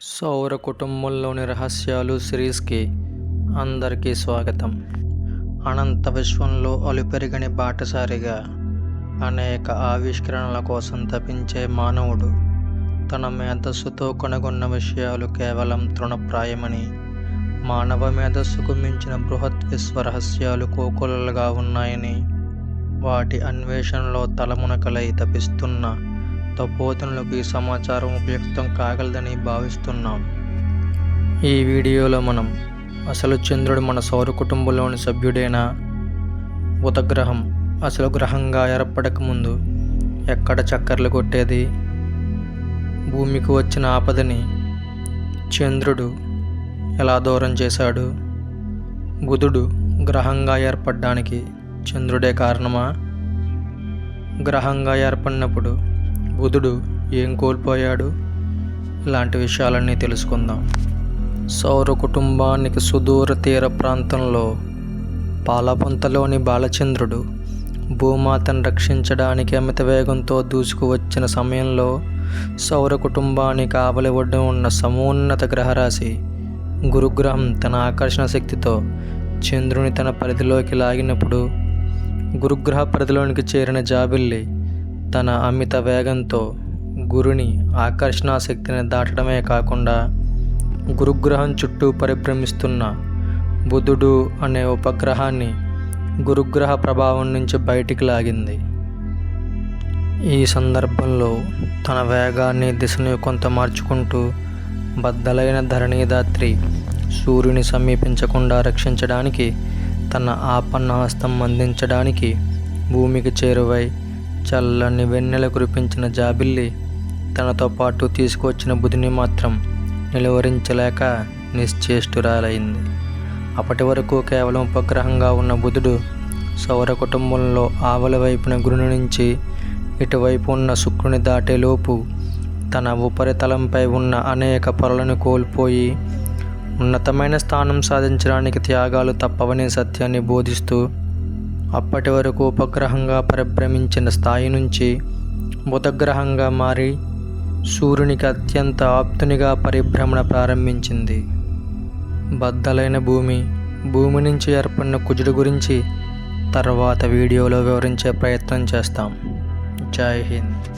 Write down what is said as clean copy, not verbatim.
సౌర కుటుంబంలోని రహస్యాలు సిరీస్కి అందరికీ స్వాగతం. అనంత విశ్వంలో అలుపెరగని బాటసారిగా అనేక ఆవిష్కరణల కోసం తపించే మానవుడు తన మేధస్సుతో కనుగొన్న విషయాలు కేవలం తృణప్రాయమని, మానవ మేధస్సుకు మించిన బృహత్ విశ్వ రహస్యాలు కోకొల్లలుగా ఉన్నాయని, వాటి అన్వేషణలో తలమునకలై తపిస్తున్న తపోతనులకు ఈ సమాచారం ఉపయుక్తం కాగలదని భావిస్తున్నాం. ఈ వీడియోలో మనం అసలు చంద్రుడు మన సౌర కుటుంబంలోని సభ్యుడేనా, బుధగ్రహం అసలు గ్రహంగా ఏర్పడకముందు ఎక్కడ చక్కర్లు కొట్టేది, భూమికి వచ్చిన ఆపదని చంద్రుడు ఎలా దూరం చేశాడు, బుధుడు గ్రహంగా ఏర్పడడానికి చంద్రుడే కారణమా, గ్రహంగా ఏర్పడినప్పుడు బుధుడు ఏం కోల్పోయాడు, ఇలాంటి విషయాలన్నీ తెలుసుకుందాం. సౌర కుటుంబానికి సుదూర తీర ప్రాంతంలో పాలపుంతలోని బాలచంద్రుడు భూమాతను రక్షించడానికి అమిత వేగంతో దూసుకువచ్చిన సమయంలో సౌర కుటుంబానికి ఆవలి ఒడ్డున ఉన్న సమున్నత గ్రహరాశి గురుగ్రహం తన ఆకర్షణ శక్తితో చంద్రుని తన పరిధిలోకి లాగినప్పుడు గురుగ్రహ పరిధిలోనికి చేరిన జాబిల్లి తన అమిత వేగంతో గురుని ఆకర్షణ శక్తిని దాటడమే కాకుండా గురుగ్రహం చుట్టూ పరిభ్రమిస్తున్న బుధుడు అనే ఉపగ్రహాన్ని గురుగ్రహ ప్రభావం నుంచి బయటికి లాగింది. ఈ సందర్భంలో తన వేగాన్ని దిశను కొంత మార్చుకుంటూ బద్దలైన ధరణీదాత్రి సూర్యుని సమీపించకుండా రక్షించడానికి తన ఆపన్నహస్తం అందించడానికి భూమికి చేరువై చల్లని వెన్నెల కురిపించిన జాబిల్లి తనతో పాటు తీసుకువచ్చిన బుధుని మాత్రం నిలువరించలేక నిశ్చేష్టురాలైంది. అప్పటి వరకు కేవలం ఉపగ్రహంగా ఉన్న బుధుడు సౌర కుటుంబంలో ఆవలి వైపున గురుని నుంచి ఇటువైపు ఉన్న శుక్రుని దాటేలోపు తన ఉపరితలంపై ఉన్న అనేక పొరలను కోల్పోయి ఉన్నతమైన స్థానం సాధించడానికి త్యాగాలు తప్పవనే సత్యాన్ని బోధిస్తూ అప్పటి వరకు ఉపగ్రహంగా పరిభ్రమించిన స్థాయి నుంచి బుధగ్రహంగా మారి సూర్యునికి అత్యంత ఆప్తునిగా పరిభ్రమణ ప్రారంభించింది. బద్దలైన భూమి నుంచి ఏర్పడిన కుజుడు గురించి తర్వాత వీడియోలో వివరించే ప్రయత్నం చేస్తాం. జై హింద్.